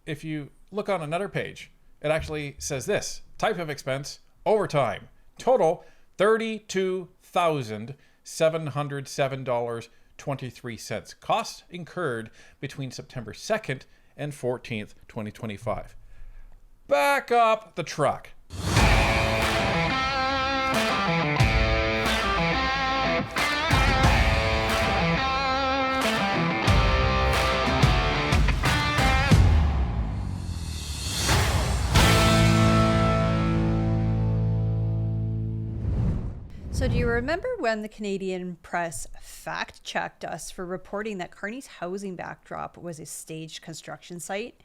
if you look on another page, it actually says this: type of expense, overtime. Total, $32,707.23. Cost incurred between September 2nd and 14th, 2025. Back up the truck. So do you remember when the Canadian press fact-checked us for reporting that Carney's housing backdrop was a staged construction site?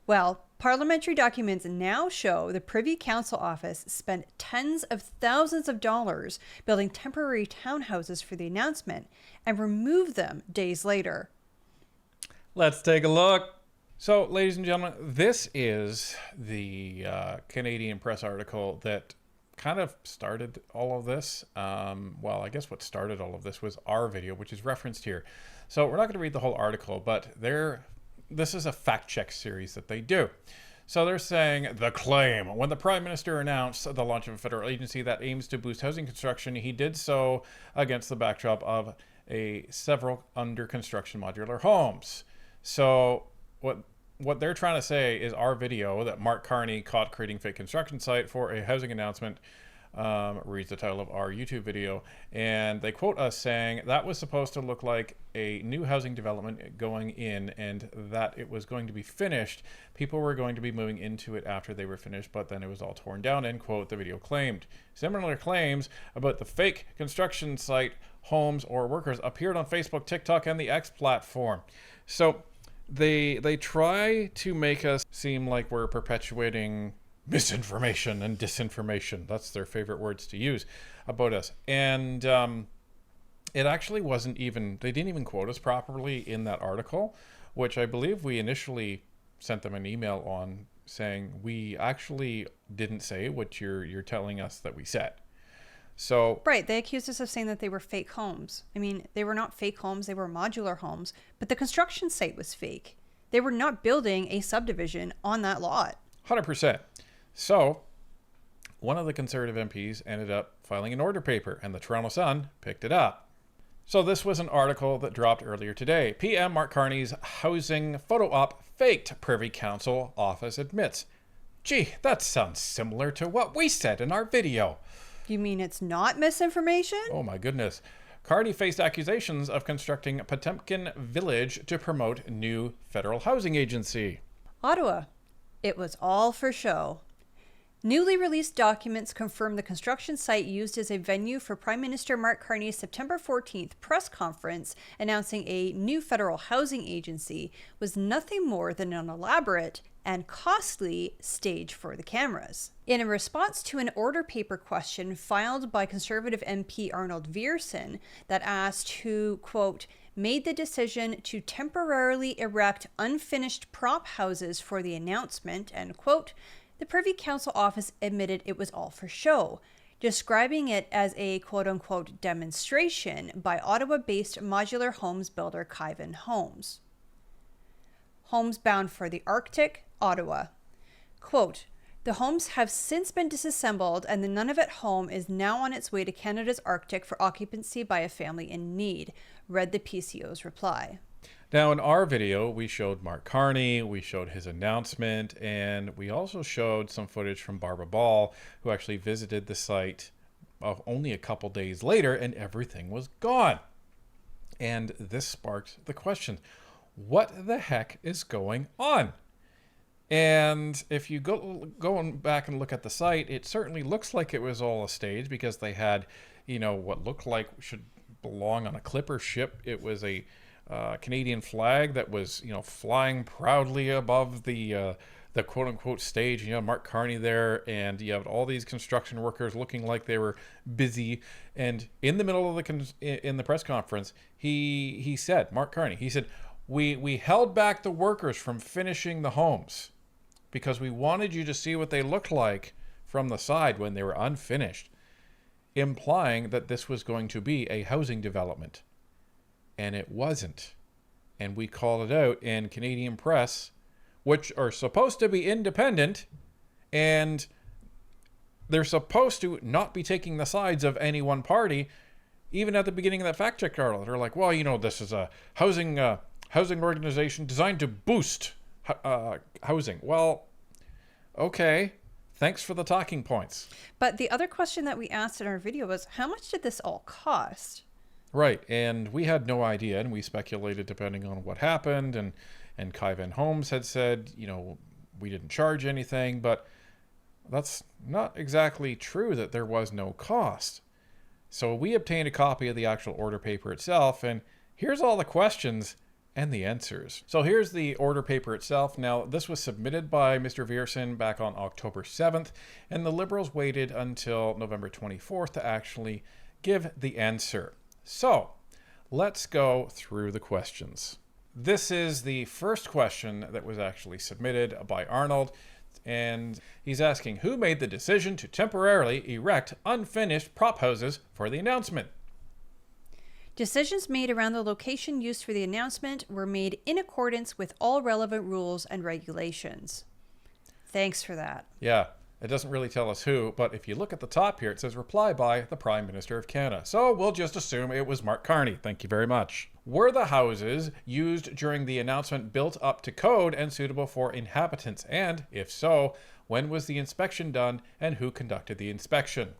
Well, parliamentary documents now show the Privy Council office spent tens of thousands of dollars building temporary townhouses for the announcement and removed them days later. Let's take a look. So, ladies and gentlemen, this is the Canadian press article that kind of started all of this. Well, I guess what started all of this was our video, which is referenced here. So we're not going to read the whole article, but this is a fact check series that they do. So they're saying the claim: when the Prime Minister announced the launch of a federal agency that aims to boost housing construction, he did so against the backdrop of several under construction modular homes. So what they're trying to say is our video that Mark Carney caught creating fake construction site for a housing announcement reads the title of our YouTube video, and they quote us saying that was supposed to look like a new housing development going in, and that it was going to be finished. People were going to be moving into it after they were finished, but then it was all torn down, end quote, the video claimed. Similar claims about the fake construction site, homes, or workers appeared on Facebook, TikTok, and the X platform. So they try to make us seem like we're perpetuating misinformation and disinformation. That's their favorite words to use about us. And it actually wasn't even, they didn't even quote us properly in that article, which I believe we initially sent them an email on saying we actually didn't say what you're telling us that we said. So right, they accused us of saying that they were fake homes. I mean, they were not fake homes, they were modular homes, but the construction site was fake. They were not building a subdivision on that lot. 100%. So one of the Conservative MPs ended up filing an order paper, and the Toronto Sun picked it up. So this was an article that dropped earlier today. PM Mark Carney's housing photo op faked, Privy Council office admits. Gee, that sounds similar to what we said in our video. You mean it's not misinformation? Oh my goodness. Carney faced accusations of constructing Potemkin Village to promote new federal housing agency. Ottawa. It was all for show. Newly released documents confirm the construction site used as a venue for Prime Minister Mark Carney's September 14th press conference announcing a new federal housing agency was nothing more than an elaborate and costly stage for the cameras. In a response to an order paper question filed by Conservative MP Arnold Viersen that asked who, quote, made the decision to temporarily erect unfinished prop houses for the announcement, end quote, the Privy Council office admitted it was all for show, describing it as a quote-unquote demonstration by Ottawa-based modular homes builder Kyvan Homes. Homes bound for the Arctic, Ottawa. Quote, the homes have since been disassembled and the Nunavut home is now on its way to Canada's Arctic for occupancy by a family in need, read the PCO's reply. Now, in our video, we showed Mark Carney, we showed his announcement, and we also showed some footage from Barbara Ball, who actually visited the site only a couple days later, and everything was gone. And this sparked the question, what the heck is going on? And if you go back and look at the site, it certainly looks like it was all a stage, because they had, what looked like should belong on a clipper ship. It was a Canadian flag that was, flying proudly above the quote-unquote stage. Mark Carney there, and you have all these construction workers looking like they were busy. And in the middle of in the press conference, he said, Mark Carney, he said, we held back the workers from finishing the homes because we wanted you to see what they looked like from the side when they were unfinished, implying that this was going to be a housing development. And it wasn't. And we called it out in Canadian press. which are supposed to be independent, and they're supposed to not be taking the sides of any one party. Even at the beginning of that fact check article, they're like, well, this is a housing organization designed to boost housing. Well, okay. Thanks for the talking points. But the other question that we asked in our video was, how much did this all cost? Right, and we had no idea, and we speculated depending on what happened, and Kai Van Holmes had said, we didn't charge anything, but that's not exactly true that there was no cost. So we obtained a copy of the actual order paper itself, and here's all the questions and the answers. So here's the order paper itself. Now, this was submitted by Mr. Viersen back on October 7th, and the Liberals waited until November 24th to actually give the answer. So let's go through the questions. This is the first question that was actually submitted by Arnold, and he's asking, who made the decision to temporarily erect unfinished prop houses for the announcement? Decisions made around the location used for the announcement were made in accordance with all relevant rules and regulations. Thanks for that. Yeah, it doesn't really tell us who, but if you look at the top here, it says reply by the Prime Minister of Canada. So we'll just assume it was Mark Carney. Thank you very much. Were the houses used during the announcement built up to code and suitable for inhabitants? And if so, when was the inspection done and who conducted the inspection?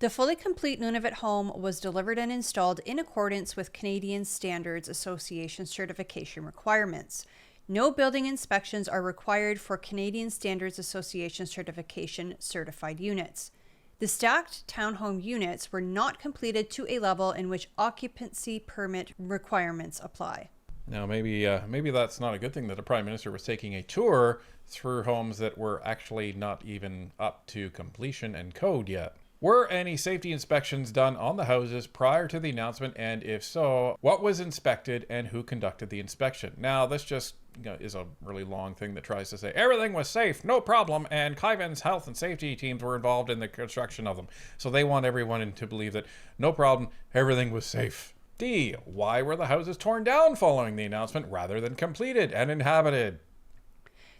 The fully complete Nunavut home was delivered and installed in accordance with Canadian Standards Association certification requirements. No building inspections are required for Canadian Standards Association certification certified units. The stacked townhome units were not completed to a level in which occupancy permit requirements apply. Now, maybe that's not a good thing that the Prime Minister was taking a tour through homes that were actually not even up to completion and code yet. Were any safety inspections done on the houses prior to the announcement? And if so, what was inspected and who conducted the inspection? Now, this just is a really long thing that tries to say everything was safe, no problem, and Kaiven's health and safety teams were involved in the construction of them. So they want everyone to believe that no problem, everything was safe. D, why were the houses torn down following the announcement rather than completed and inhabited?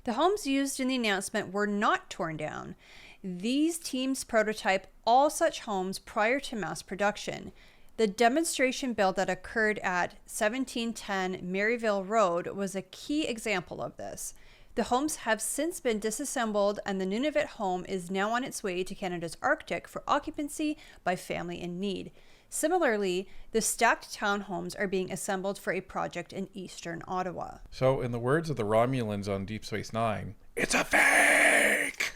The homes used in the announcement were not torn down. These teams prototype all such homes prior to mass production. The demonstration build that occurred at 1710 Maryville Road was a key example of this. The homes have since been disassembled, and the Nunavut home is now on its way to Canada's Arctic for occupancy by family in need. Similarly, the stacked townhomes are being assembled for a project in eastern Ottawa. So, in the words of the Romulans on Deep Space Nine, it's a fake!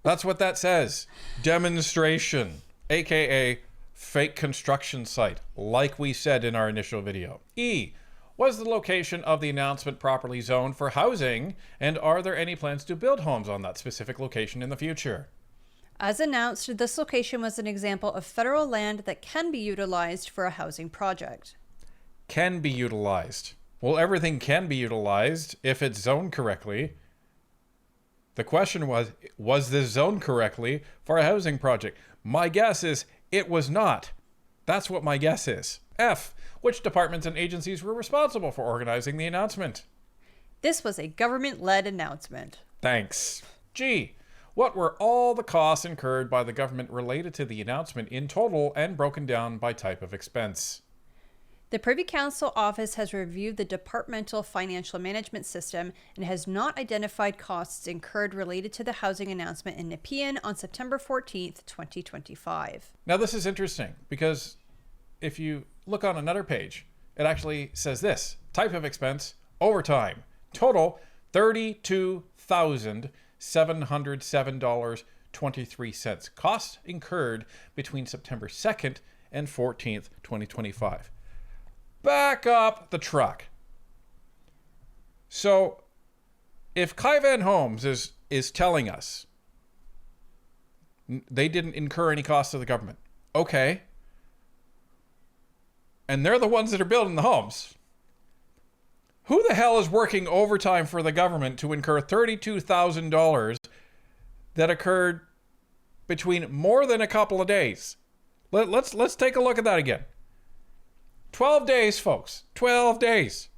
That's what that says. Demonstration, aka fake construction site, like we said in our initial video. E, was the location of the announcement properly zoned for housing, and are there any plans to build homes on that specific location in the future? As announced, this location was an example of federal land that can be utilized for a housing project. Can be utilized. Well, everything can be utilized if it's zoned correctly. The question was this zoned correctly for a housing project? My guess is it was not. That's what my guess is. F, which departments and agencies were responsible for organizing the announcement? This was a government-led announcement. Thanks. G, what were all the costs incurred by the government related to the announcement in total and broken down by type of expense? The Privy Council Office has reviewed the departmental financial management system and has not identified costs incurred related to the housing announcement in Nepean on September 14th, 2025. Now, this is interesting because if you look on another page, it actually says this: type of expense, overtime, total $32,707.23. Costs incurred between September 2nd and 14th, 2025. Back up the truck. So, if Kai Van Holmes is telling us they didn't incur any costs to the government, okay, and they're the ones that are building the homes, who the hell is working overtime for the government to incur $32,000 that occurred between more than a couple of days? Let's take a look at that again. 12 days, folks. 12 days.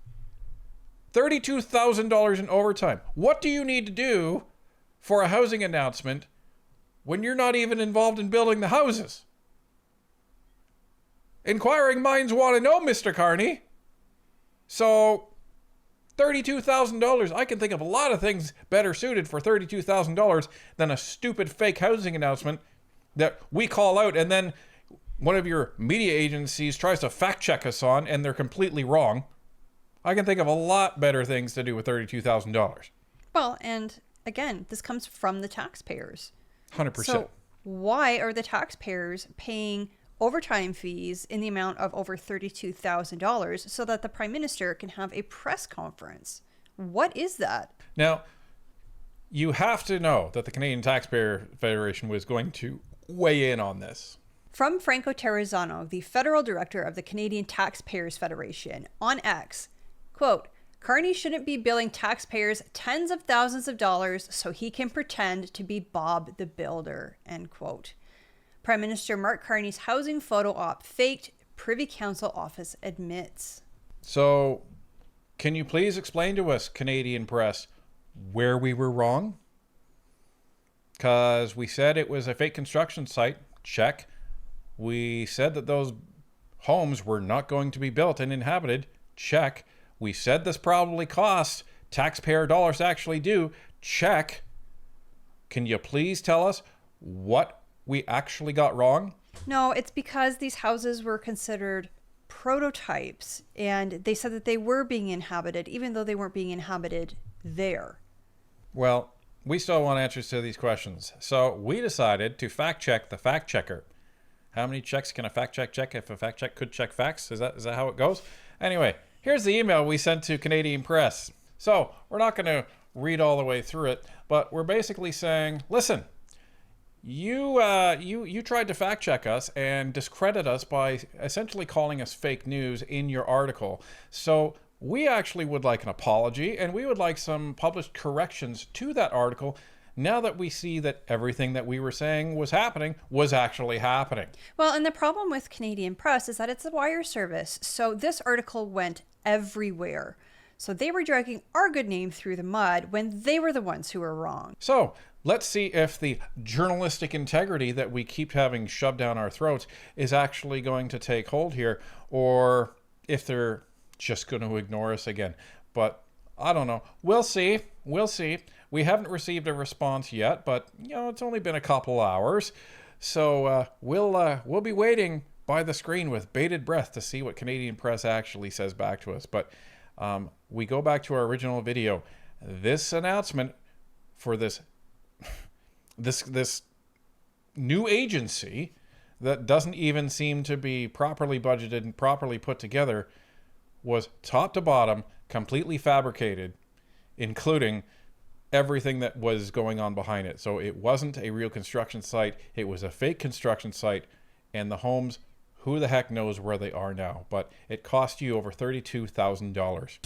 $32,000 in overtime. What do you need to do for a housing announcement when you're not even involved in building the houses? Inquiring minds want to know, Mr. Carney. So, $32,000. I can think of a lot of things better suited for $32,000 than a stupid fake housing announcement that we call out and then one of your media agencies tries to fact check us on and they're completely wrong. I can think of a lot better things to do with $32,000. Well, and again, this comes from the taxpayers. 100%. So why are the taxpayers paying overtime fees in the amount of over $32,000 so that the Prime Minister can have a press conference? What is that? Now, you have to know that the Canadian Taxpayer Federation was going to weigh in on this. From Franco Terrazzano, the federal director of the Canadian Taxpayers Federation, on X, quote, Carney shouldn't be billing taxpayers tens of thousands of dollars so he can pretend to be Bob the Builder, end quote. Prime Minister Mark Carney's housing photo op faked, Privy Council office admits. So, can you please explain to us, Canadian press, where we were wrong? Because we said it was a fake construction site, check. We said that those homes were not going to be built and inhabited, check. We said this probably cost taxpayer dollars to actually do, check. Can you please tell us what we actually got wrong? No, it's because these houses were considered prototypes and they said that they were being inhabited even though they weren't being inhabited there. Well, we still want answers to these questions. So we decided to fact check the fact checker. How many checks can a fact check if a fact check could check facts? Is that how it goes? Anyway, here's the email we sent to Canadian Press. So we're not going to read all the way through it, but we're basically saying, listen, you tried to fact check us and discredit us by essentially calling us fake news in your article. So we actually would like an apology and we would like some published corrections to that article now that we see that everything that we were saying was happening was actually happening. Well, and the problem with Canadian Press is that it's a wire service. So this article went everywhere. So they were dragging our good name through the mud when they were the ones who were wrong. So let's see if the journalistic integrity that we keep having shoved down our throats is actually going to take hold here, or if they're just going to ignore us again. But I don't know. We'll see. We'll see. We haven't received a response yet, but it's only been a couple hours. So we'll be waiting by the screen with bated breath to see what Canadian Press actually says back to us. But we go back to our original video. This announcement for this new agency that doesn't even seem to be properly budgeted and properly put together was top to bottom completely fabricated, including everything that was going on behind it. So it wasn't a real construction site. It was a fake construction site, and the homes, who the heck knows where they are now, but it cost you over $32,000.